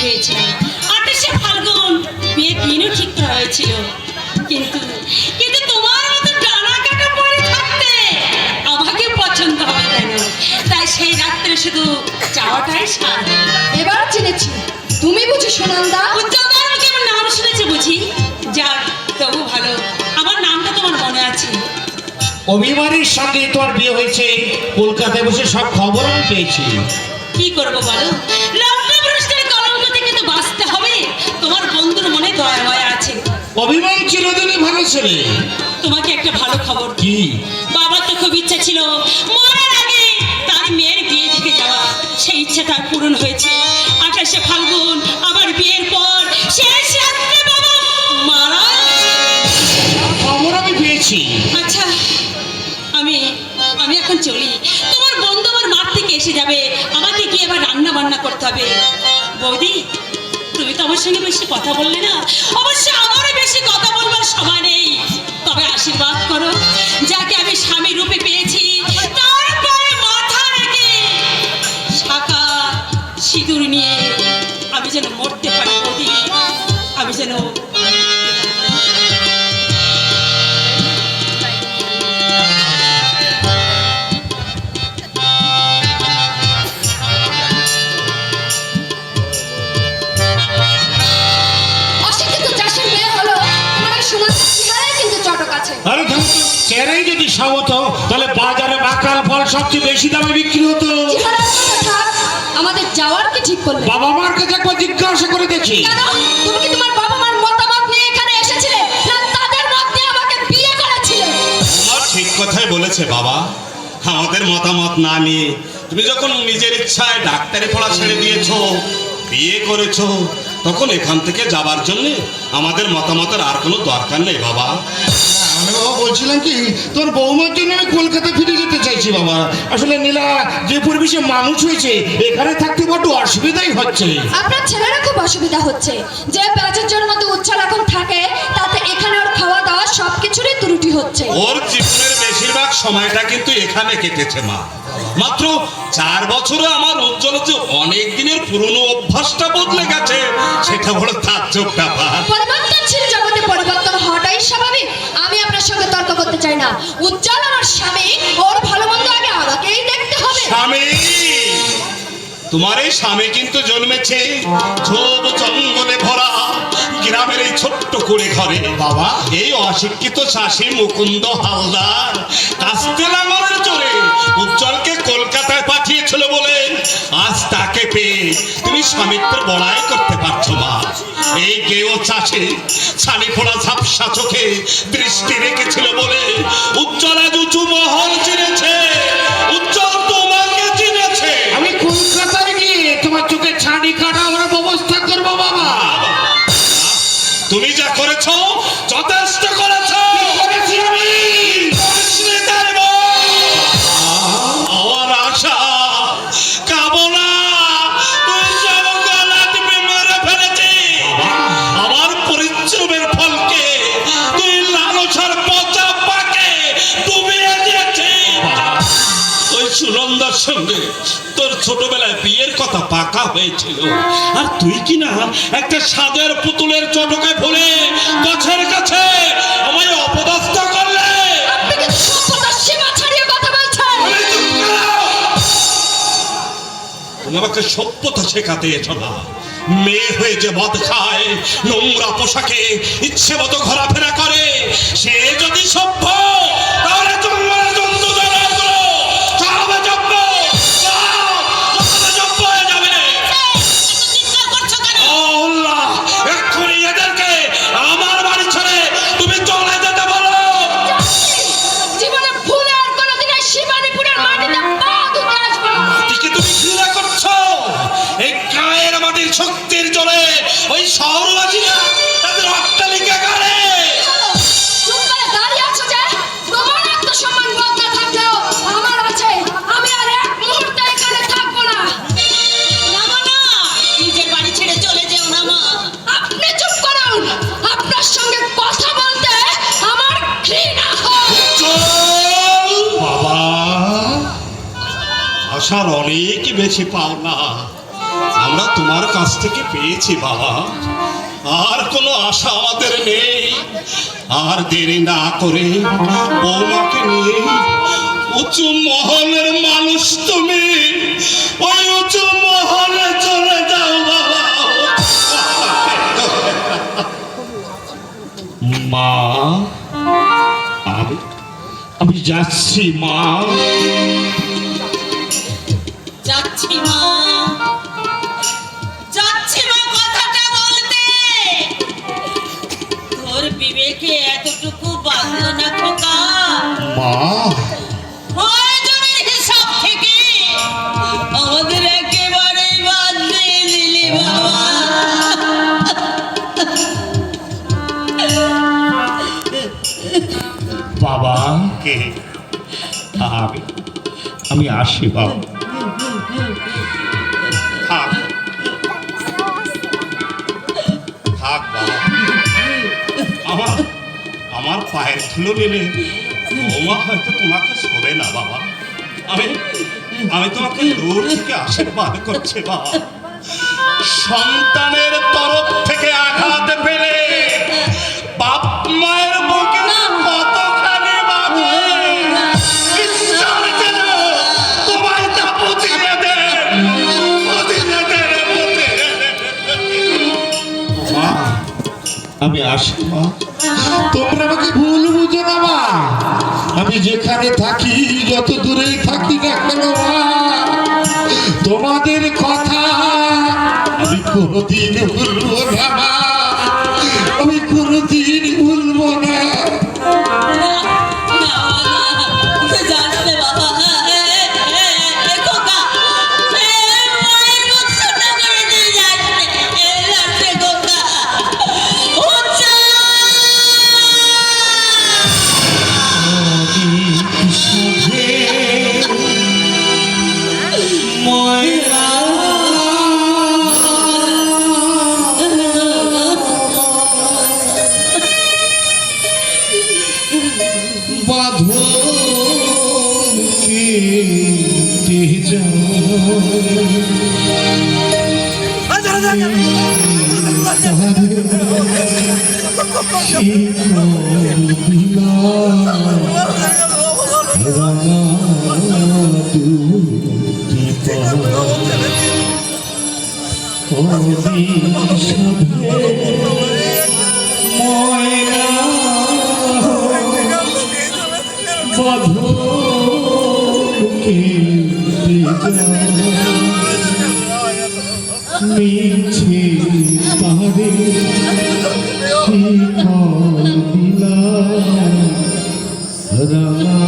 হয়েছিল। 28শে ফাল্গুন বিয়ের দিনও ঠিক করা হয়েছিল, কিন্তু কিন্তু তোমার মতো ডানা কাটা পরে থাকতে আমাকে পছন্দ হবে কেন? তাই সেই রাত্রে শুধু চাওয়াটাই সার। এবার চিনেছি, তুমি বুঝি সুনন্দা? উজ্জ্বলদার মুখে আমার নাম শুনেছে বুঝি? যাক, তবু ভালো আমার নামটা তোমার মনে আছে। অভিমানীর সঙ্গে তোমার বিয়ে হয়েছে, কলকাতায় বসে সব খবর আমি পেয়েছি। কি করবো বলো, লগ্নভ্রষ্টের কলঙ্ক থেকে তো বাঁচতে হবে। তোমার বন্ধুর মনে দয়া মায়া আছে। অভিমান চিরদিনই ভালো ছেলে। তোমাকে একটা ভালো খবর কি? বাবার তো খুব ইচ্ছা ছিল মরার আগে তার মেয়ের বিয়ে থেকে যাওয়া, সেই ইচ্ছা তার পূরণ হয়েছে। 28শে ফাল্গুন আবার বিয়ের পর শেষ রাত্রে বাবা মারা খবর আমি পেয়েছি। আচ্ছা, আমি আমি এখন চলি। তোমার বন্ধু আমার মাঠ থেকে এসে যাবে, আমাকে কি এবার রান্না বান্না করতে হবে। বৌদি, তুমি তো আমার সঙ্গে বেশি কথা বললে না। অবশ্য আমারও বেশি কথা বলবার সময় নেই, তবে আশীর্বাদ করো যাকে আমি স্বামী রূপে পেয়েছি তারপরে মাথা রেখে শাখা সিঁদুর নিয়ে আমি যেন মরতে পারি বৌদি, আমি যেন অশিক্ষিত চাষের মেয়ে হলো মানে সুনন্দা চেহারায় কিন্তু চটক আছে। আরে চেরাই যদি সব হতো তাহলে বাজারে বাকাল ফল সবচেয়ে বেশি দামে বিক্রি হতো। চেহারার কথা থাক, আমাদের যাওয়ার কি ঠিক করলে? বাবা মার কাছে একবার জিজ্ঞাসা করে দেখি। কেন? তুমি কি তোমার বাবা মার মতামত নিয়ে এখানে এসেছিলে, না তাদের মত নিয়ে আমাকে বিয়ে করেছিলে? তোমার ঠিক কথাই বলেছে বাবা। আমাদের মতামত না নিয়ে তুমি যখন নিজের ইচ্ছায় ডাক্তারি পড়া ছেড়ে দিয়েছো, বিয়ে করেছো, তখন এখান থেকে যাবার জন্য আমাদের মতামতের আর কোনো দরকার নেই বাবা। আমি বাবা বলছিলাম কি, তোর বৌমার জন্য আমি কলকাতা ফিরে যেতে চাইছি বাবা। আসলে নীলা যে পরিবেশে মানুষ হয়েছে এখানে থাকতে বড্ড অসুবিধাই হচ্ছে। আপনার ছেলেরা খুব অসুবিধা হচ্ছে। যে প্যাচের মতো উচ্ছল এখন থাকে, তাতে এখানে ওর খাওয়া দাওয়া সবকিছুরই ত্রুটি হচ্ছে। ওর জীবনের বেশিরভাগ সময়টা কিন্তু এখানে কেটেছে মা। মাত্র 4 বছরে আমার উজ্জ্বল যে অনেক দিনের পুরনো অভ্যাসটা বদলে গেছে, সেটা বড় তাজ্জব ব্যাপার। পরিবর্তনশীল জগতে পরিবর্তন হওয়াটাই স্বাভাবিক। আমি আপনার সঙ্গে তর্ক করতে চাই না। উজ্জ্বল আমার স্বামী, ওর ভালো মন্দ আগে আমাকেই দেখতে হবে। স্বামী, তোমার এই স্বামী কিন্তু জন্মেছে ঝোপ জঙ্গলে ভরা গ্রামের এই ছোট্ট কুড়ে ঘরে। বাবা, এই অশিক্ষিত চাষি মুকুন্দ হালদার কাস্তে লাঙলের জোরে উজ্জ্বলকে কলকাতায় পাঠিয়েছিল বলে আজ তাকে পেয়ে তুমি স্বামিত্ব বড়াই করতে পারছো মা। এই গেও চাষি ছানি ফোড়া ঝাপসা চোখে দৃষ্টি রেখেছিল বলে উজ্জ্বল আজ উঁচু মহল চিনেছে, উজ্জ্বল তোমাকে চিনেছে। আমি কলকাতায় গিয়ে তোমার চোখে ছানি কাটা আমার ব্যবস্থা করবো বাবা। তুমি যা করেছো যথেষ্ট করেছো। করেছি আমি। আমার আশা কামনা তুই সব গলা টিপে মেরে ফেলেছি। আমার পরিশ্রমের ফলকে তুই লালসার পচা পাকে ডুবিয়ে দিয়েছিস। ওই সুনন্দার সঙ্গে তোর ছোটবেলায় বিয়ের কথা পাকা হয়েছিল, আর তুই কি না একটা সাদের পুতুলের চটকে ভুলে গাছের কাছে আমায় অপদস্থ করলে। আপনি কিন্তু সভ্যতার সীমা ছাড়িয়ে কথা বলছেন। তুমি আমাকে সভ্যতা শেখাতে এসো না। মেয়ে হয়ে যে মদ খায়, নোংরা পোশাকে ইচ্ছে মতো ঘোরাফেরা করে, সে যদি সভ্য তাহলে জঙ্গলে জন্তু জানোয়ার গুলো সব জব্দ হয়ে যাবে। আল্লাহ, এক্ষুনি এদেরকে আমার বাড়ি ছেড়ে তুমি চলে যেতে বলো। জীবনে ভুলে আর কোনোদিন এই শিবানীপুরের মাটিতে পা ধুতে আসবো না। এদিকে তুমি ঘৃণা করছো এই গায়ের মাটির শক্তির জোরে ওই শহরবাসীরা তাদের অট্টালিকা গাড়ে। চুপ করে দাঁড়িয়ে আছো যে? তোমার আত্মসম্মান বোধ না থাকলেও আমার আছে। আমি আর এক মুহূর্তে এখানে থাকবো না। নামো না, নিজের বাড়ি ছেড়ে চলে যেও না মা। আপনি চুপ করুন। আপনার সঙ্গে কথা বলতে আমার ঘৃণা হয়। চল বাবা, আশার অনেক বেশি পাওনা আমরা তোমার কাছ থেকে পেয়েছি বাবা। আর কোনো আশা আমাদের নেই। আর দেরি না করে বৌমাকে নিয়ে উঁচু মহলের মানুষ তুমি ওই উঁচু মহলে চলে যাও বাবা। মা, আমি যাচ্ছি মা। যাচ্ছি মা, যাচ্ছি মা কথাটা বলতে। তোর বিবেকে এতটুকু বাঁধলো না খোকা? মা, প্রয়োজনের হিসাব থেকে আমাদের একেবারেই বাদ দিয়ে দিলি বাবা। বাবা কে? আমি আসি বাবা। থাক থাক বাবা। আমার পায়ের ধুলো নিলে বৌমা হয়তো তোমাকে শোবে না বাবা। আমি তোমাকে দূর থেকে আশীর্বাদ করছি বাবা। সন্তানের তরফ থেকে আঘাত পেলে বাপ মায়ের বুকে কতখানি বাজে। ঈশ্বর যেন তোমায় তা বুঝিয়ে দেন, বুঝিয়ে দেন, বুঝিয়ে দেন। মা, আমি আসি মা। তোমরা আমাকে ভুল বুঝো না মা। আমি যেখানে থাকি, যত দূরেই থাকি না কেন মা, তোমাদের কথা আমি কোনোদিন ভুলবো না মা। আমি কোনোদিন ভুলবো না। মিছে তারে শিকল দিলা রাঙা